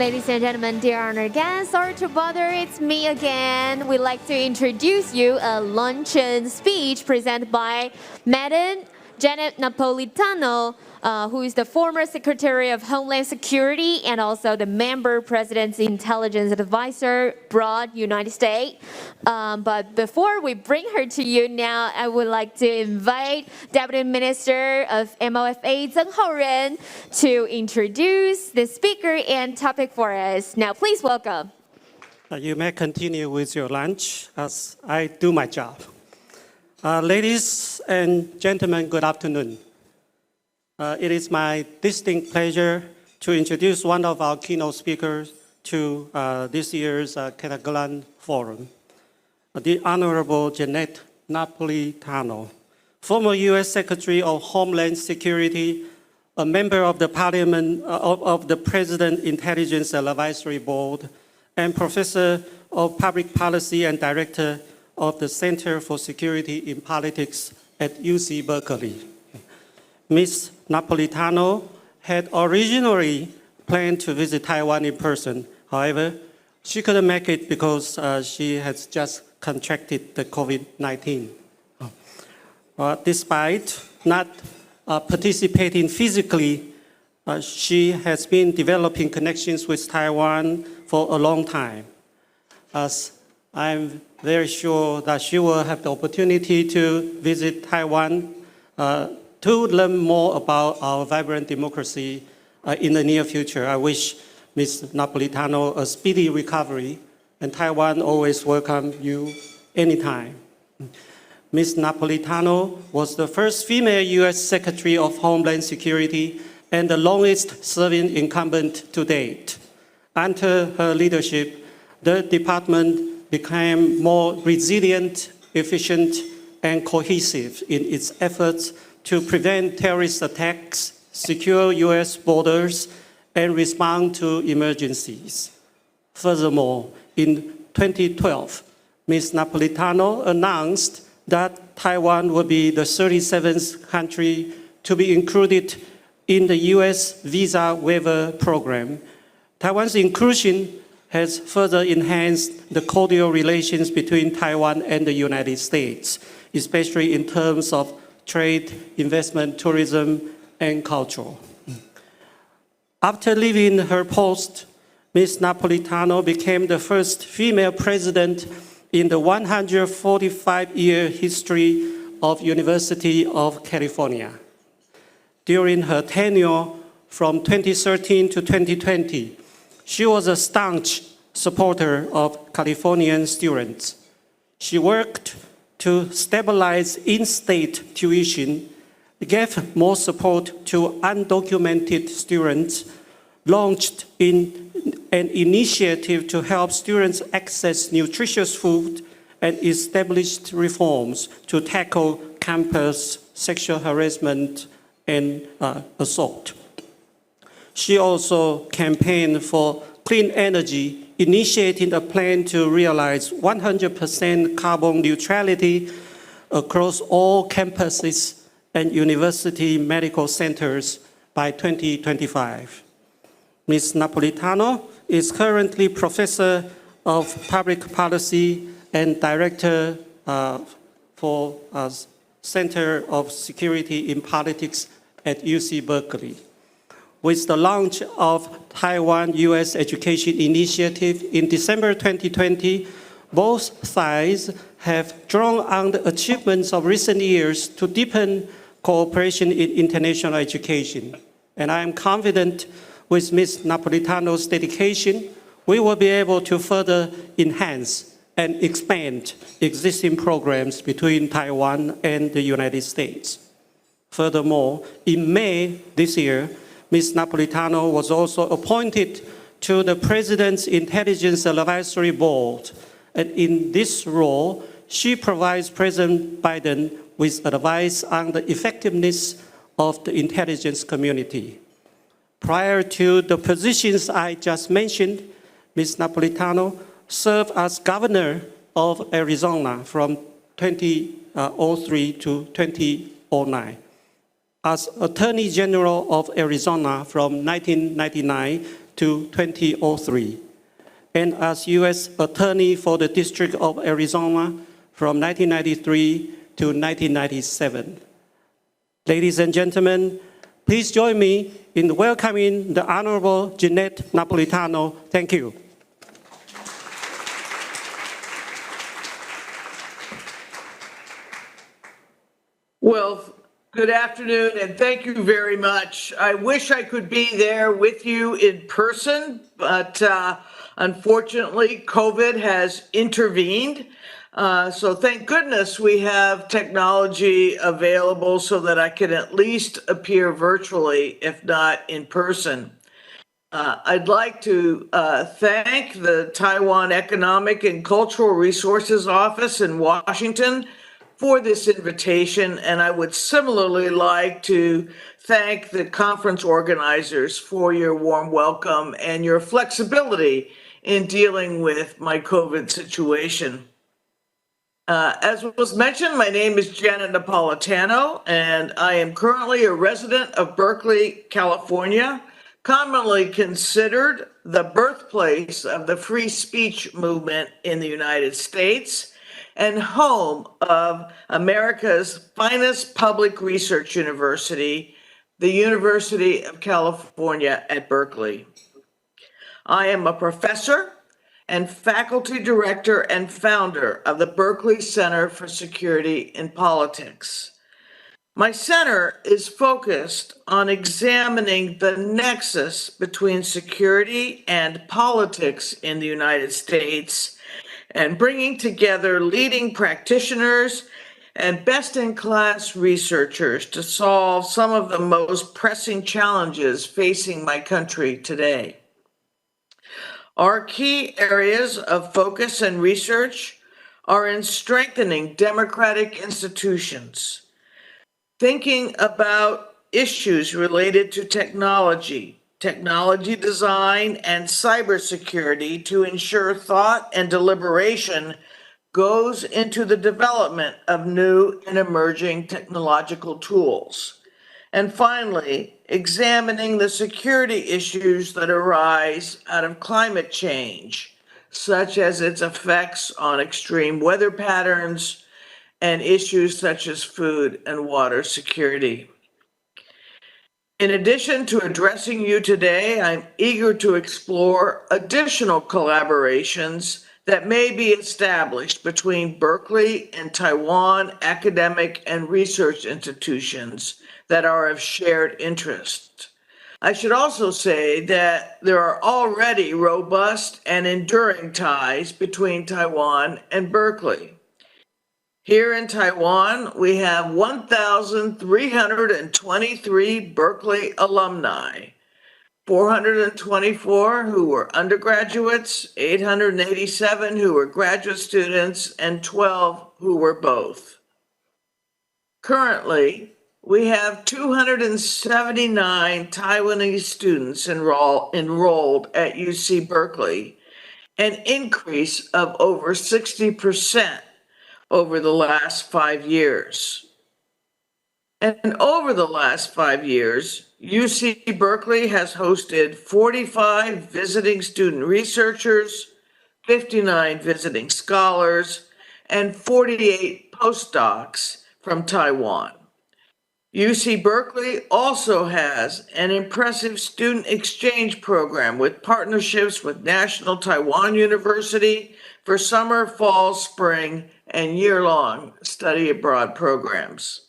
Ladies and gentlemen, dear honored guests, sorry to bother, it's me again. We'd like to introduce you a luncheon speech presented by Madam Jeanette Napolitano, who is the former Secretary of Homeland Security and also the member President's Intelligence Advisor, abroad, United States. But before we bring her to you now, I would like to invite Deputy Minister of MOFA, Zeng Haoren, to introduce the speaker and topic for us. Now, please welcome. You may continue with your lunch as I do my job. Ladies and gentlemen, good afternoon. It is my distinct pleasure to introduce one of our keynote speakers to this year's凱達格蘭Forum, the Honorable Jeanette Napolitano, former U.S. Secretary of Homeland Security, a member of the Parliament of the President Intelligence Advisory Board, and Professor of Public Policy and Director of the Center for Security in Politics at UC Berkeley. Ms. Napolitano had originally planned to visit Taiwan in person. However, she couldn't make it because she has just contracted the COVID-19. Despite not participating physically, she has been developing connections with Taiwan for a long time. As I'm very sure that she will have the opportunity to visit Taiwan to learn more about our vibrant democracy in the near future. I wish Ms. Napolitano a speedy recovery, and Taiwan always welcome you anytime. Ms. Napolitano was the first female U.S. Secretary of Homeland Security and the longest-serving incumbent to date. Under her leadership, the department became more resilient, efficient, and cohesive in its efforts to prevent terrorist attacks, secure U.S. borders, and respond to emergencies. Furthermore, in 2012, Ms. Napolitano announced that Taiwan will be the 37th country to be included in the U.S. visa waiver program. Taiwan's inclusion has further enhanced the cordial relations between Taiwan and the United States, especially in terms of trade, investment, tourism, and culture. After leaving her post, Ms. Napolitano became the first female president in the 145-year history of University of California. During her tenure from 2013 to 2020, she was a staunch supporter of Californian students. She worked to stabilize in-state tuition, gave more support to undocumented students, launched an initiative to help students access nutritious food, and established reforms to tackle campus sexual harassment and assault. She also campaigned for clean energy, initiating a plan to realize 100% carbon neutrality across all campuses and university medical centers by 2025. Ms. Napolitano is currently Professor of Public Policy and Director for Center of Security in Politics at UC Berkeley. With the launch of Taiwan-U.S. Education Initiative in December 2020, both sides have drawn on the achievements of recent years to deepen cooperation in international education. And I am confident with Ms. Napolitano's dedication, we will be able to further enhance and expand existing programs between Taiwan and the United States. Furthermore, in May this year, Ms. Napolitano was also appointed to the President's Intelligence Advisory Board. And in this role, she provides President Biden with advice on the effectiveness of the intelligence community. Prior to the positions I just mentioned, Ms. Napolitano served as governor of Arizona from 2003 to 2009. As Attorney General of Arizona from 1999 to 2003, and as U.S. Attorney for the District of Arizona from 1993 to 1997. Ladies and gentlemen, please join me in welcoming the Honorable Jeanette Napolitano. Thank you. Well, good afternoon, and thank you very much. I wish I could be there with you in person, but unfortunately, COVID has intervened. So thank goodness we have technology available so that I can at least appear virtually, if not in person. I'd like to thank the Taiwan Economic and Cultural Resources Office in Washington for this invitation, and I would similarly like to thank the conference organizers for your warm welcome and your flexibility in dealing with my COVID situation. As was mentioned, my name is Jeanette Napolitano, and I am currently a resident of Berkeley, California, commonly considered the birthplace of the free speech movement in the United States and home of America's finest public research university, the University of California at Berkeley. I am a professor and faculty director and founder of the Berkeley Center for Security and Politics. My center is focused on examining the nexus between security and politics in the United States and bringing together leading practitioners and best-in-class researchers to solve some of the most pressing challenges facing my country today. Our key areas of focus and research are in strengthening democratic institutions, thinking about issues related to technology design, and cybersecurity to ensure thought and deliberation goes into the development of new and emerging technological tools. And finally, examining the security issues that arise out of climate change, such as its effects on extreme weather patterns and issues such as food and water security. In addition to addressing you today, I'm eager to explore additional collaborations that may be established between Berkeley and Taiwan academic and research institutions that are of shared interest. I should also say that there are already robust and enduring ties between Taiwan and Berkeley. Here in Taiwan, we have 1,323 Berkeley alumni, 424 who were undergraduates, 887 who were graduate students, and 12 who were both. Currently, we have 279 Taiwanese students enrolled at UC Berkeley, an increase of over 60% over the last 5 years. And over the last 5 years, UC Berkeley has hosted 45 visiting student researchers, 59 visiting scholars, and 48 postdocs from Taiwan. UC Berkeley also has an impressive student exchange program with partnerships with National Taiwan University for summer, fall, spring, and year-long study abroad programs.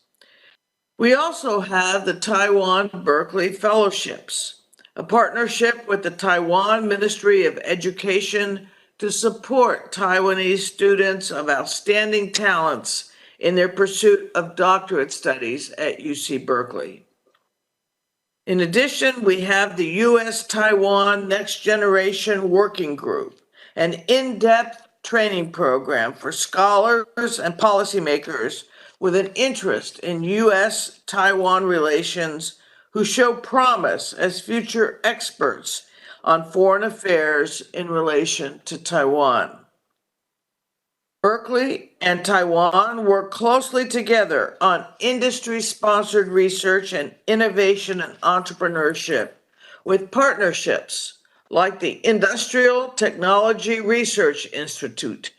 We also have the Taiwan Berkeley Fellowships, a partnership with the Taiwan Ministry of Education to support Taiwanese students of outstanding talents in their pursuit of doctorate studies at UC Berkeley. In addition, we have the U.S.-Taiwan Next Generation Working Group, an in-depth training program for scholars and policymakers with an interest in U.S.-Taiwan relations who show promise as future experts on foreign affairs in relation to Taiwan. Berkeley and Taiwan work closely together on industry-sponsored research and innovation and entrepreneurship with partnerships like the Industrial Technology Research Institute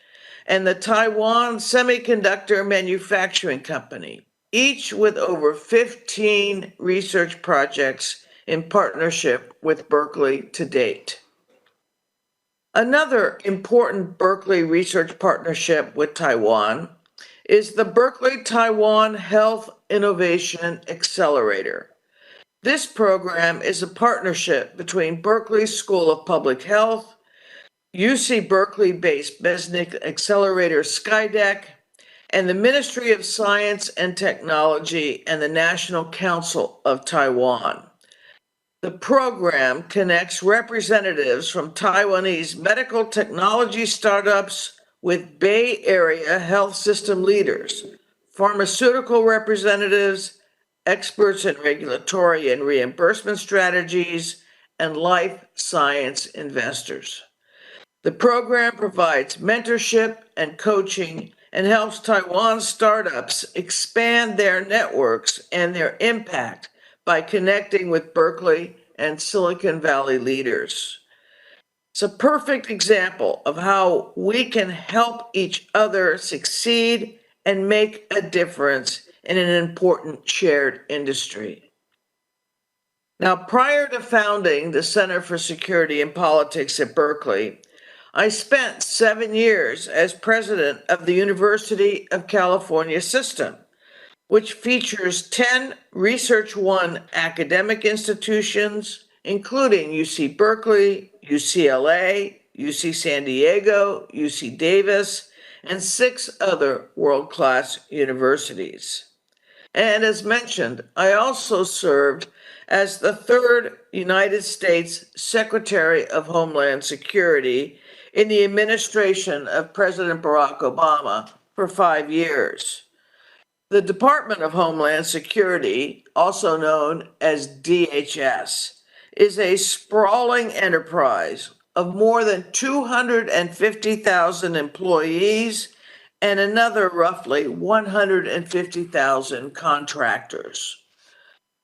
and the Taiwan Semiconductor Manufacturing Company, each with over 15 research projects in partnership with Berkeley to date. Another important Berkeley research partnership with Taiwan is the Berkeley Taiwan Health Innovation Accelerator. This program is a partnership between Berkeley School of Public Health, UC Berkeley-based Business Accelerator Skydeck, and the Ministry of Science and Technology and the National Council of Taiwan. The program connects representatives from Taiwanese medical technology startups with Bay Area health system leaders, pharmaceutical representatives, experts in regulatory and reimbursement strategies, and life science investors. The program provides mentorship and coaching and helps Taiwan startups expand their networks and their impact by connecting with Berkeley and Silicon Valley leaders. It's a perfect example of how we can help each other succeed and make a difference in an important shared industry. Now, prior to founding the Center for Security and Politics at Berkeley, I spent 7 years as president of the University of California System, which features 10 Research One academic institutions, including UC Berkeley, UCLA, UC San Diego, UC Davis, and 6 other world-class universities. And as mentioned, I also served as the 3rd United States Secretary of Homeland Security in the administration of President Barack Obama for 5 years. The Department of Homeland Security, also known as DHS, is a sprawling enterprise of more than 250,000 employees and another roughly 150,000 contractors.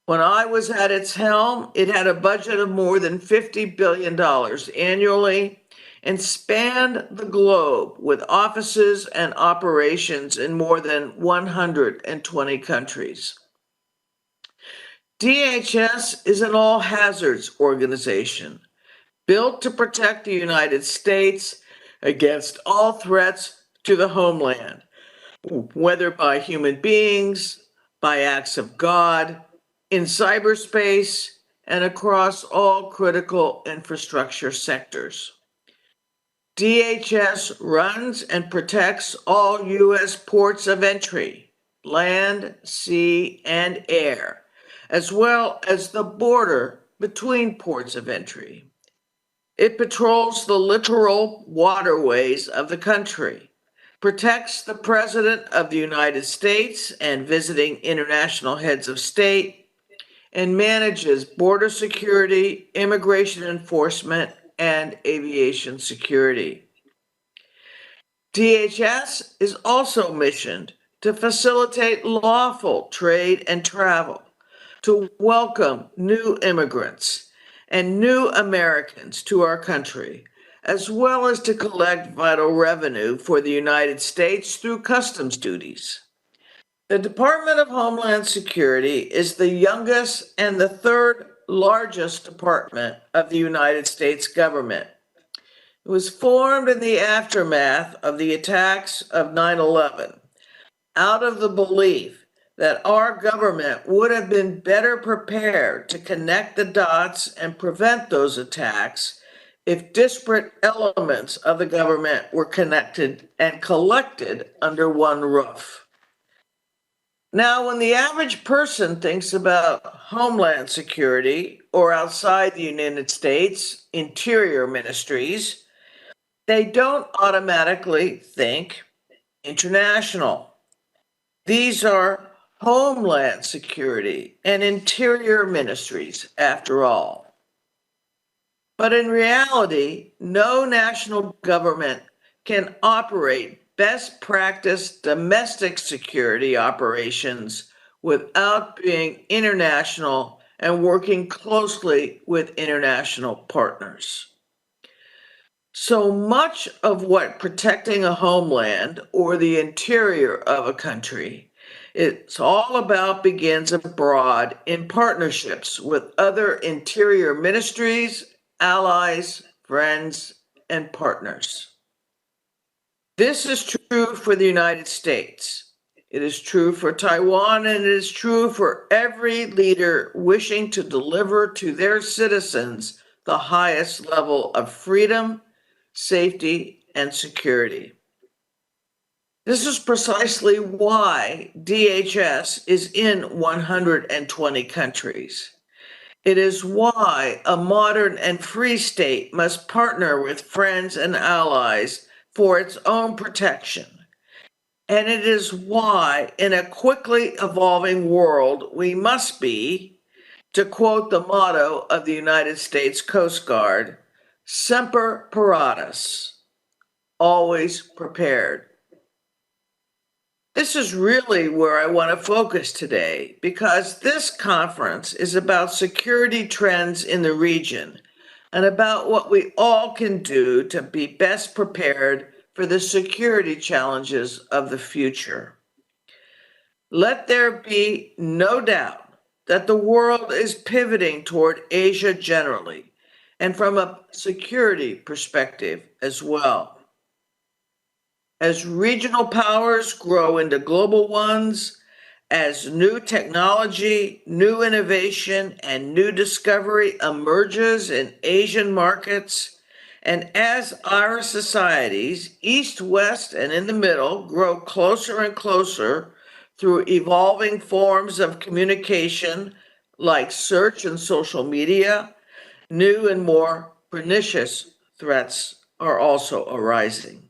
When I was at its helm, it had a budget of more than $50 billion annually and spanned the globe with offices and operations in more than 120 countries. DHS is an all-hazards organization built to protect the United States against all threats to the homeland, whether by human beings, by acts of God, in cyberspace, and across all critical infrastructure sectors. DHS runs and protects all U.S. ports of entry, land, sea, and air, as well as the border between ports of entry. It patrols the littoral waterways of the country, protects the President of the United States and visiting international heads of state, and manages border security, immigration enforcement, and aviation security. DHS is also missioned to facilitate lawful trade and travel, to welcome new immigrants and new Americans to our country, as well as to collect vital revenue for the United States through customs duties. The Department of Homeland Security is the youngest and the 3rd largest department of the United States government. It was formed in the aftermath of the attacks of 9/11, out of the belief that our government would have been better prepared to connect the dots and prevent those attacks if disparate elements of the government were connected and collected under one roof. Now, when the average person thinks about Homeland Security or outside the United States, Interior Ministries, they don't automatically think international. These are Homeland Security and Interior Ministries, after all. But in reality, no national government can operate best practice domestic security operations without being international and working closely with international partners. So much of what protecting a homeland or the interior of a country, it's all about begins abroad in partnerships with other interior ministries, allies, friends, and partners. This is true for the United States. It is true for Taiwan, and it is true for every leader wishing to deliver to their citizens the highest level of freedom, safety, and security. This is precisely why DHS is in 120 countries. It is why a modern and free state must partner with friends and allies for its own protection. And it is why, in a quickly evolving world, we must be, to quote the motto of the United States Coast Guard, semper paratus, always prepared. This is really where I want to focus today, because this conference is about security trends in the region and about what we all can do to be best prepared for the security challenges of the future. Let there be no doubt that the world is pivoting toward Asia generally, and from a security perspective as well. As regional powers grow into global ones, as new technology, new innovation, and new discovery emerges in Asian markets, and as our societies, East, West, and in the middle, grow closer and closer through evolving forms of communication like search and social media, new and more pernicious threats are also arising.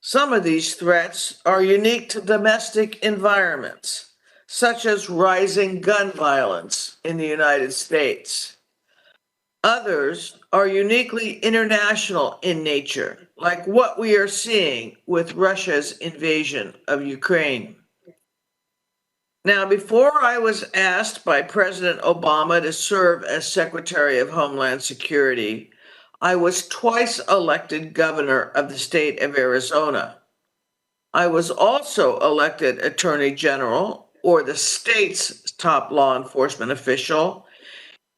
Some of these threats are unique to domestic environments, such as rising gun violence in the United States. Others are uniquely international in nature, like what we are seeing with Russia's invasion of Ukraine. Now, before I was asked by President Obama to serve as Secretary of Homeland Security, I was twice elected governor of the state of Arizona. I was also elected Attorney General, or the state's top law enforcement official,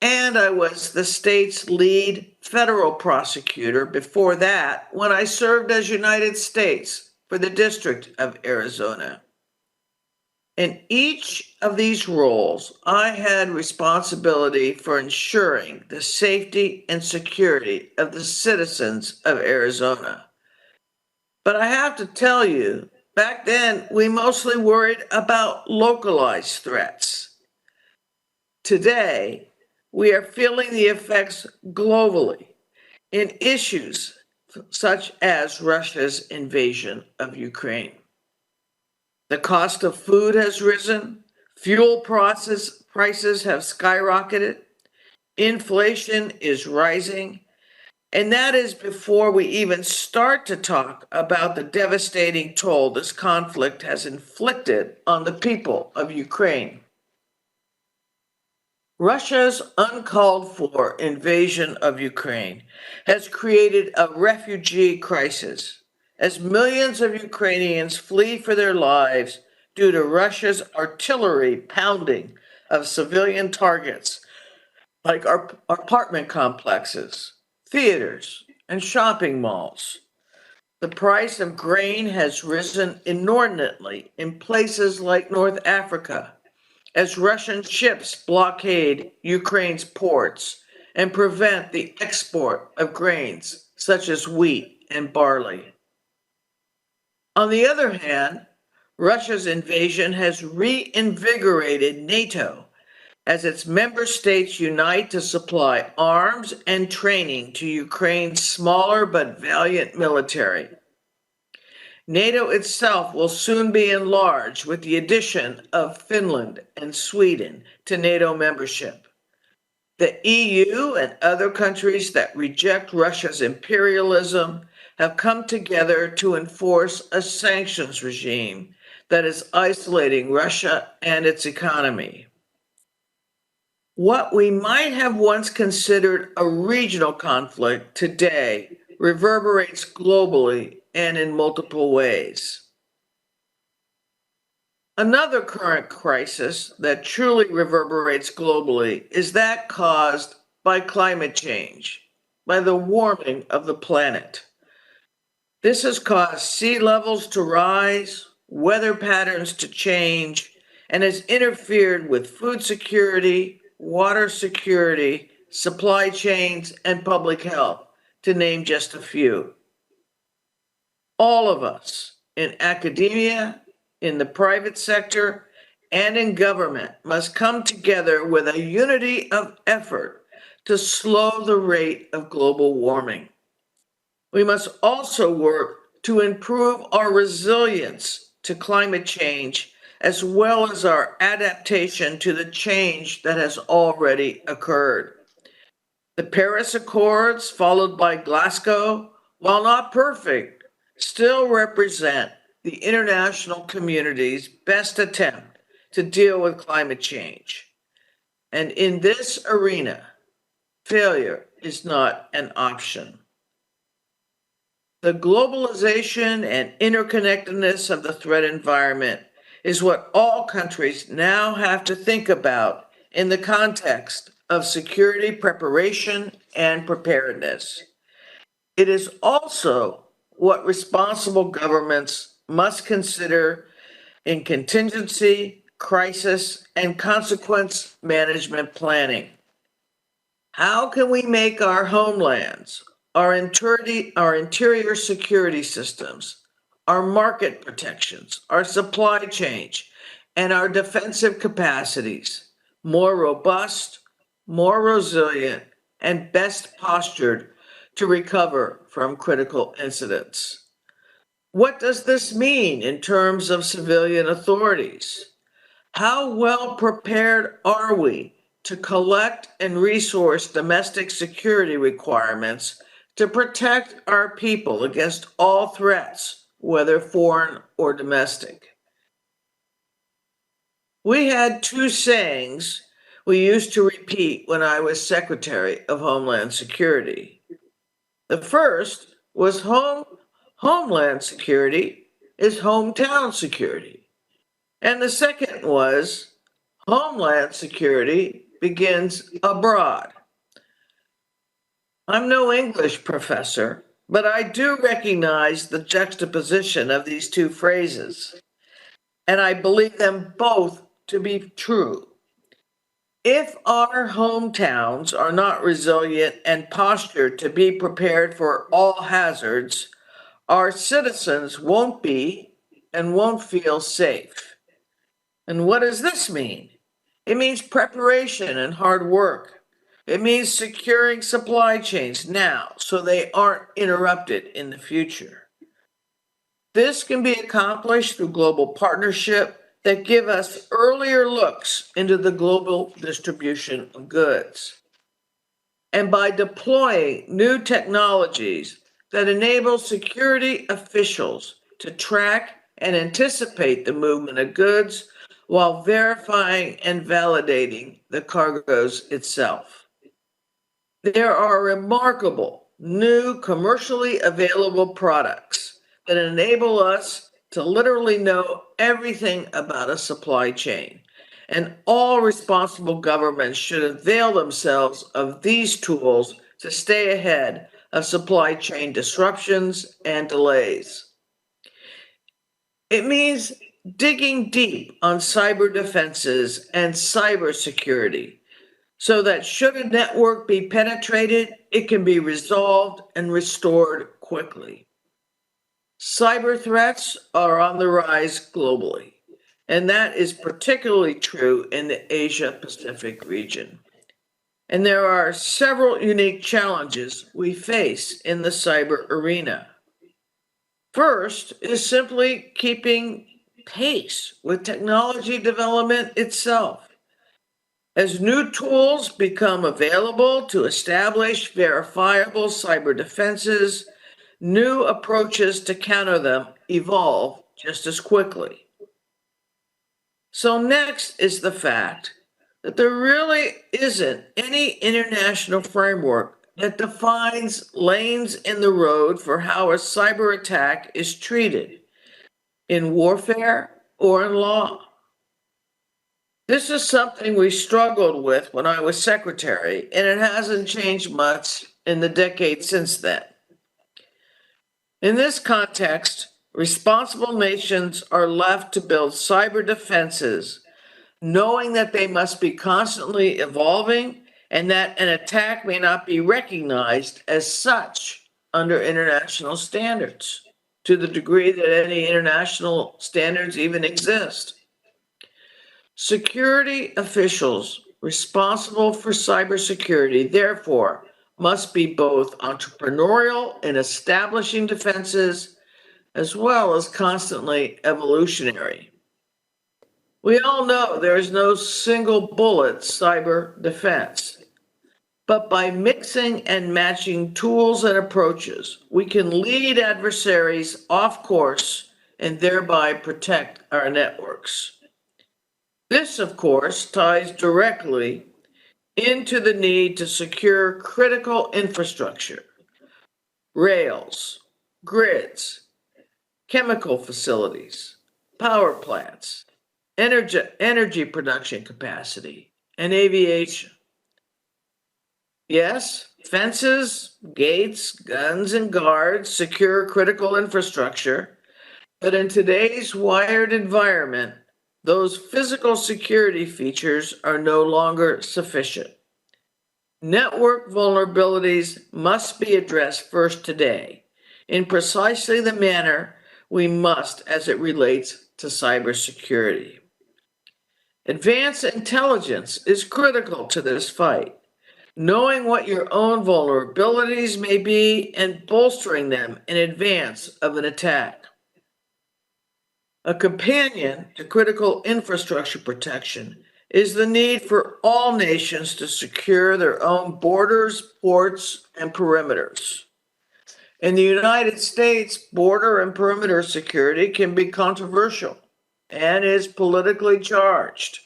and I was the state's lead federal prosecutor before that when I served as United States for the District of Arizona. In each of these roles, I had responsibility for ensuring the safety and security of the citizens of Arizona. But I have to tell you, back then, we mostly worried about localized threats. Today, we are feeling the effects globally in issues such as Russia's invasion of Ukraine. The cost of food has risen, fuel prices have skyrocketed, inflation is rising, and that is before we even start to talk about the devastating toll this conflict has inflicted on the people of Ukraine. Russia's uncalled for invasion of Ukraine has created a refugee crisis as millions of Ukrainians flee for their lives due to Russia's artillery pounding of civilian targets like our apartment complexes, theaters, and shopping malls. The price of grain has risen inordinately in places like North Africa as Russian ships blockade Ukraine's ports and prevent the export of grains such as wheat and barley. On the other hand, Russia's invasion has reinvigorated NATO as its member states unite to supply arms and training to Ukraine's smaller but valiant military. NATO itself will soon be enlarged with the addition of Finland and Sweden to NATO membership. The EU and other countries that reject Russia's imperialism have come together to enforce a sanctions regime that is isolating Russia and its economy. What we might have once considered a regional conflict today reverberates globally and in multiple ways. Another current crisis that truly reverberates globally is that caused by climate change, by the warming of the planet. This has caused sea levels to rise, weather patterns to change, and has interfered with food security, water security, supply chains, and public health, to name just a few. All of us in academia, in the private sector, and in government must come together with a unity of effort to slow the rate of global warming. We must also work to improve our resilience to climate change, as well as our adaptation to the change that has already occurred. The Paris Accords, followed by Glasgow, while not perfect, still represent the international community's best attempt to deal with climate change. And in this arena, failure is not an option. The globalization and interconnectedness of the threat environment is what all countries now have to think about in the context of security preparation and preparedness. It is also what responsible governments must consider in contingency, crisis, and consequence management planning. How can we make our homelands, our interior security systems, our market protections, our supply chain, and our defensive capacities more robust, more resilient, and best postured to recover from critical incidents? What does this mean in terms of civilian authorities? How well prepared are we to collect and resource domestic security requirements to protect our people against all threats, whether foreign or domestic? We had two sayings we used to repeat when I was Secretary of Homeland Security. The first was Homeland Security is hometown security. And the second was Homeland Security begins abroad. I'm no English professor, but I do recognize the juxtaposition of these two phrases, and I believe them both to be true. If our hometowns are not resilient and postured to be prepared for all hazards, our citizens won't be and won't feel safe. And what does this mean? It means preparation and hard work. It means securing supply chains now so they aren't interrupted in the future. This can be accomplished through global partnership that give us earlier looks into the global distribution of goods, and by deploying new technologies that enable security officials to track and anticipate the movement of goods while verifying and validating the cargoes itself. There are remarkable new commercially available products that enable us to literally know everything about a supply chain, and all responsible governments should avail themselves of these tools to stay ahead of supply chain disruptions and delays. It means digging deep on cyber defenses and cybersecurity so that should a network be penetrated, it can be resolved and restored quickly. Cyber threats are on the rise globally, and that is particularly true in the Asia-Pacific region. And there are several unique challenges we face in the cyber arena. First is simply keeping pace with technology development itself. As new tools become available to establish verifiable cyber defenses, new approaches to counter them evolve just as quickly. So next is the fact that there really isn't any international framework that defines lanes in the road for how a cyber attack is treated in warfare or in law. This is something we struggled with when I was secretary, and it hasn't changed much in the decade since then. In this context, responsible nations are left to build cyber defenses, knowing that they must be constantly evolving and that an attack may not be recognized as such under international standards, to the degree that any international standards even exist. Security officials responsible for cybersecurity, therefore, must be both entrepreneurial in establishing defenses as well as constantly evolutionary. We all know there is no single bullet cyber defense, but by mixing and matching tools and approaches, we can lead adversaries off course and thereby protect our networks. This, of course, ties directly into the need to secure critical infrastructure, rails, grids, chemical facilities, power plants, energy production capacity, and aviation. Yes, fences, gates, guns, and guards secure critical infrastructure, but in today's wired environment, those physical security features are no longer sufficient. Network vulnerabilities must be addressed first today in precisely the manner we must as it relates to cybersecurity. Advanced intelligence is critical to this fight. Knowing what your own vulnerabilities may be and bolstering them in advance of an attack. A companion to critical infrastructure protection is the need for all nations to secure their own borders, ports, and perimeters. In the United States, border and perimeter security can be controversial and is politically charged.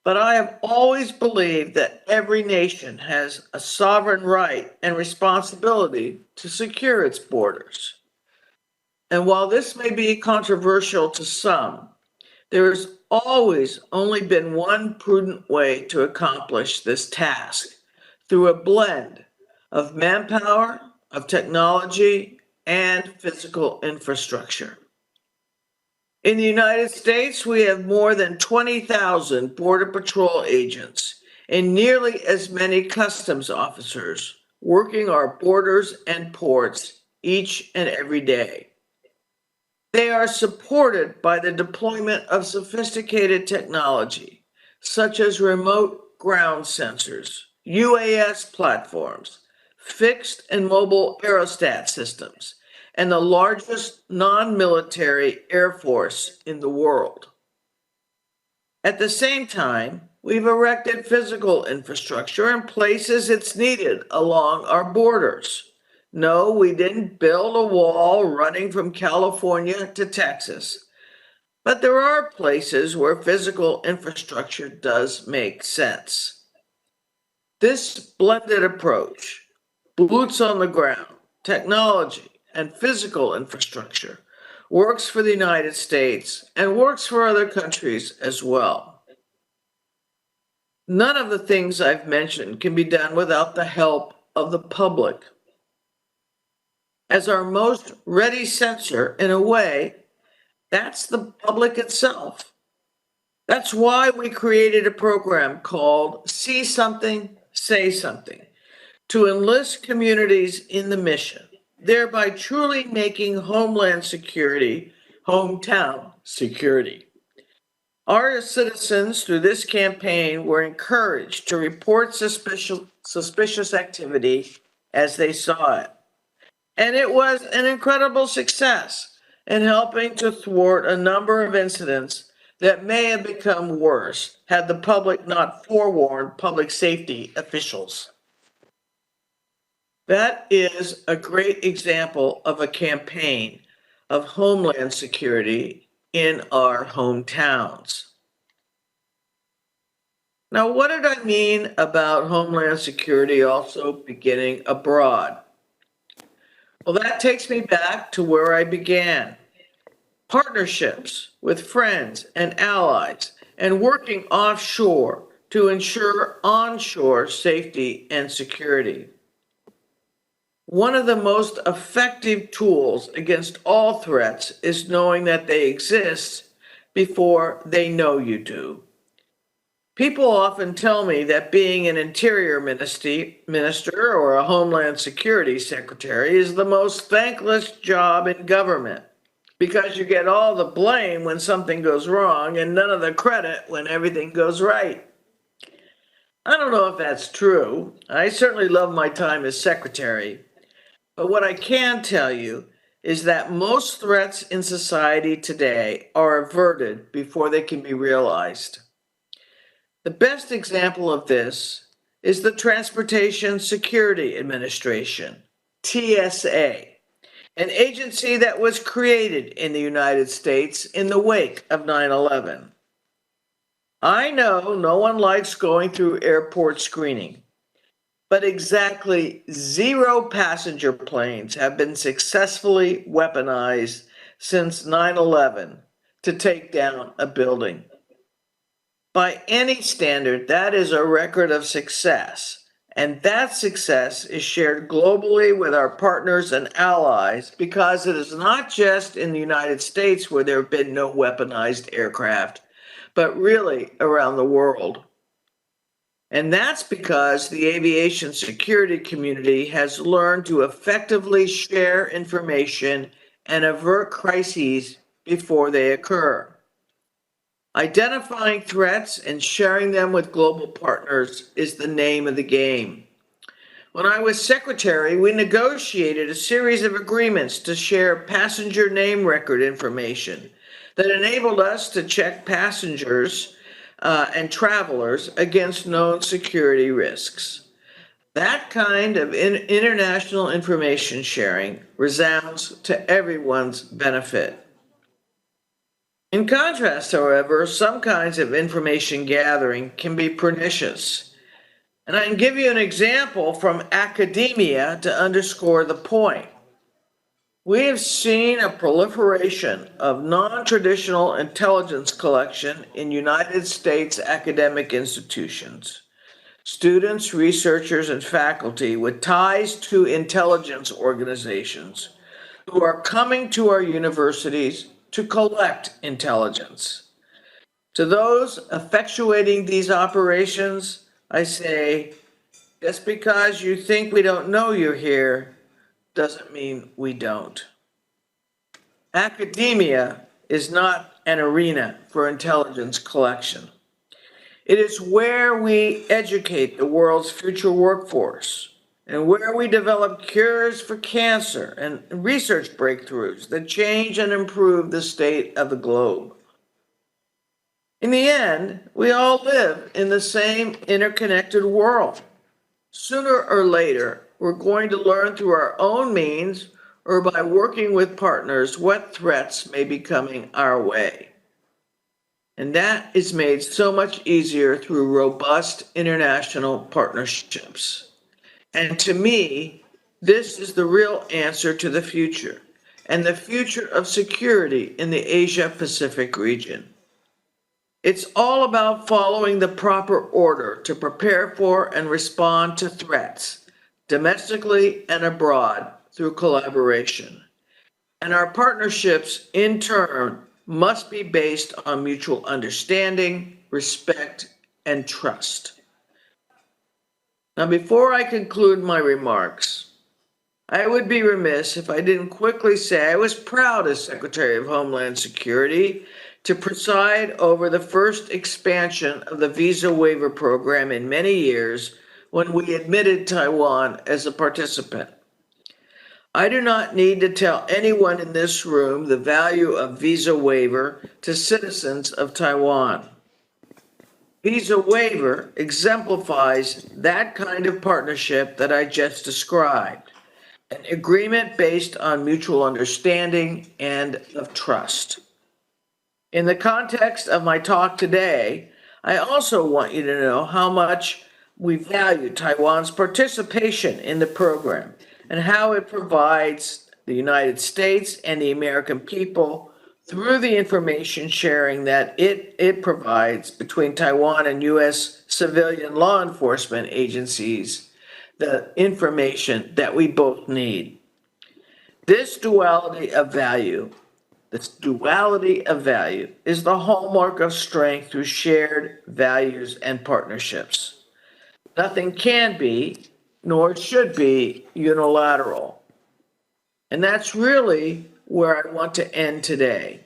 But I have always believed that every nation has a sovereign right and responsibility to secure its borders. And while this may be controversial to some, there has always only been one prudent way to accomplish this task, through a blend of manpower, of technology, and physical infrastructure. In the United States, we have more than 20,000 Border Patrol agents and nearly as many customs officers working our borders and ports each and every day. They are supported by the deployment of sophisticated technology, such as remote ground sensors, UAS platforms, fixed and mobile aerostat systems, and the largest non-military air force in the world. At the same time, we've erected physical infrastructure in places it's needed along our borders. No, we didn't build a wall running from California to Texas, but there are places where physical infrastructure does make sense. This blended approach, boots on the ground, technology, and physical infrastructure, works for the United States and works for other countries as well. None of the things I've mentioned can be done without the help of the public. As our most ready censor, in a way, that's the public itself. That's why we created a program called See Something, Say Something, to enlist communities in the mission, thereby truly making Homeland Security hometown security. Our citizens, through this campaign, were encouraged to report suspicious activity as they saw it. And it was an incredible success in helping to thwart a number of incidents that may have become worse had the public not forewarned public safety officials. That is a great example of a campaign of Homeland Security in our hometowns. Now, what did I mean about Homeland Security also beginning abroad? Well, that takes me back to where I began. Partnerships with friends and allies and working offshore to ensure onshore safety and security. One of the most effective tools against all threats is knowing that they exist before they know you do. People often tell me that being an interior minister or a Homeland Security secretary is the most thankless job in government because you get all the blame when something goes wrong and none of the credit when everything goes right. I don't know if that's true. I certainly love my time as secretary. But what I can tell you is that most threats in society today are averted before they can be realized. The best example of this is the Transportation Security Administration, TSA, an agency that was created in the United States in the wake of 9/11. I know no one likes going through airport screening, but exactly 0 passenger planes have been successfully weaponized since 9/11 to take down a building. By any standard, that is a record of success, and that success is shared globally with our partners and allies because it is not just in the United States where there have been no weaponized aircraft, but really around the world. And that's because the aviation security community has learned to effectively share information and avert crises before they occur. Identifying threats and sharing them with global partners is the name of the game. When I was secretary, we negotiated a series of agreements to share passenger name record information that enabled us to check passengers and travelers against known security risks. That kind of international information sharing resounds to everyone's benefit. In contrast, however, some kinds of information gathering can be pernicious. And I can give you an example from academia to underscore the point. We have seen a proliferation of non-traditional intelligence collection in United States academic institutions. Students, researchers, and faculty with ties to intelligence organizations who are coming to our universities to collect intelligence. To those effectuating these operations, I say, just because you think we don't know you're here doesn't mean we don't. Academia is not an arena for intelligence collection. It is where we educate the world's future workforce and where we develop cures for cancer and research breakthroughs that change and improve the state of the globe. In the end, we all live in the same interconnected world. Sooner or later, we're going to learn through our own means or by working with partners what threats may be coming our way. And that is made so much easier through robust international partnerships. And to me, this is the real answer to the future and the future of security in the Asia-Pacific region. It's all about following the proper order to prepare for and respond to threats, domestically and abroad, through collaboration. And our partnerships, in turn, must be based on mutual understanding, respect, and trust. Now, before I conclude my remarks, I would be remiss if I didn't quickly say I was proud as Secretary of Homeland Security to preside over the first expansion of the visa waiver program in many years when we admitted Taiwan as a participant. I do not need to tell anyone in this room the value of visa waiver to citizens of Taiwan. Visa waiver exemplifies that kind of partnership that I just described, an agreement based on mutual understanding and of trust. In the context of my talk today, I also want you to know how much we value Taiwan's participation in the program and how it provides the United States and the American people through the information sharing that it provides between Taiwan and U.S. civilian law enforcement agencies, the information that we both need. This duality of value is the hallmark of strength through shared values and partnerships. Nothing can be, nor should be, unilateral. And that's really where I want to end today,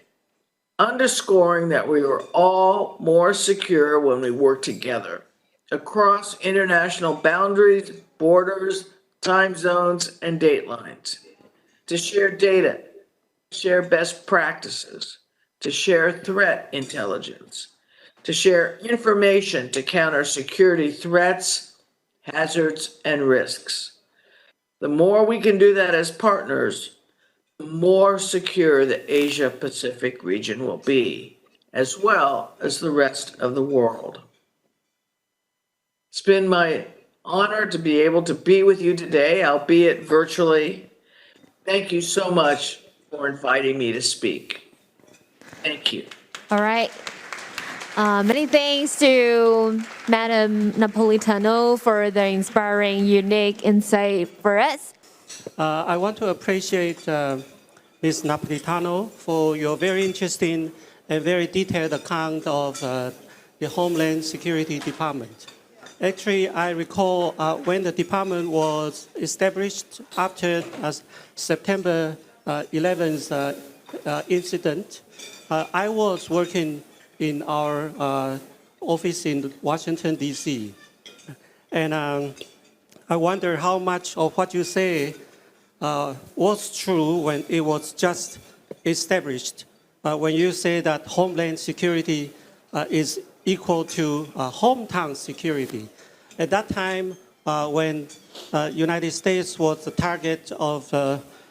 underscoring that we are all more secure when we work together across international boundaries, borders, time zones, and date lines, to share data, share best practices, to share threat intelligence, to share information to counter security threats, hazards, and risks. The more we can do that as partners, the more secure the Asia-Pacific region will be, as well as the rest of the world. It's been my honor to be able to be with you today, albeit virtually. Thank you so much for inviting me to speak. Thank you. All right. Many thanks to Madam Napolitano for the inspiring, unique insight for us. I want to appreciate Ms. Napolitano for your very interesting and very detailed account of the Homeland Security Department. Actually, I recall when the department was established after September 11th incident, I was working in our office in Washington, D.C. And I wonder how much of what you say was true when it was just established. When you say that Homeland Security is equal to hometown security. At that time, when United States was the target of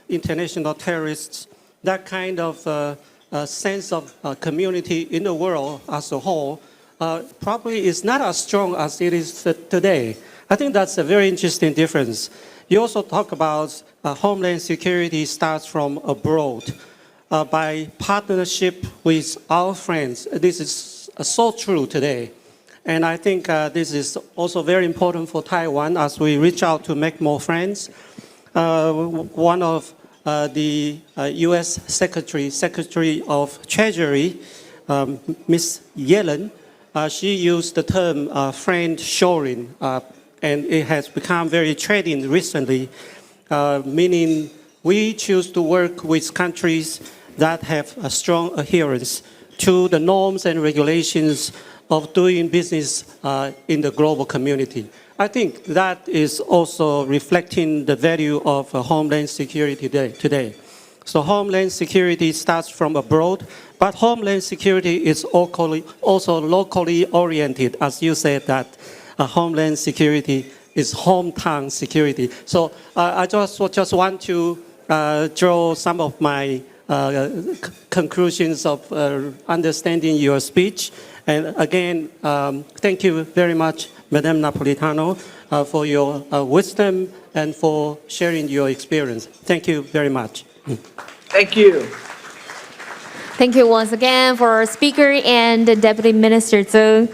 international terrorists, that kind of sense of community in the world as a whole probably is not as strong as it is today. I think that's a very interesting difference. You also talk about Homeland Security starts from abroad by partnership with our friends. This is so true today. And I think this is also very important for Taiwan as we reach out to make more friends. One of the U.S. Secretary of Treasury, Ms. Yellen, she used the term friend shoring, and it has become very trendy recently, meaning we choose to work with countries that have a strong adherence to the norms and regulations of doing business in the global community. I think that is also reflecting the value of Homeland Security today. So Homeland Security starts from abroad, but Homeland Security is also locally oriented, as you said that Homeland Security is hometown security. So I just want to draw some of my conclusions of understanding your speech. And again, thank you very much, Madame Napolitano, for your wisdom and for sharing your experience. Thank you very much. Thank you. Thank you once again for our speaker and Deputy Minister Zeng.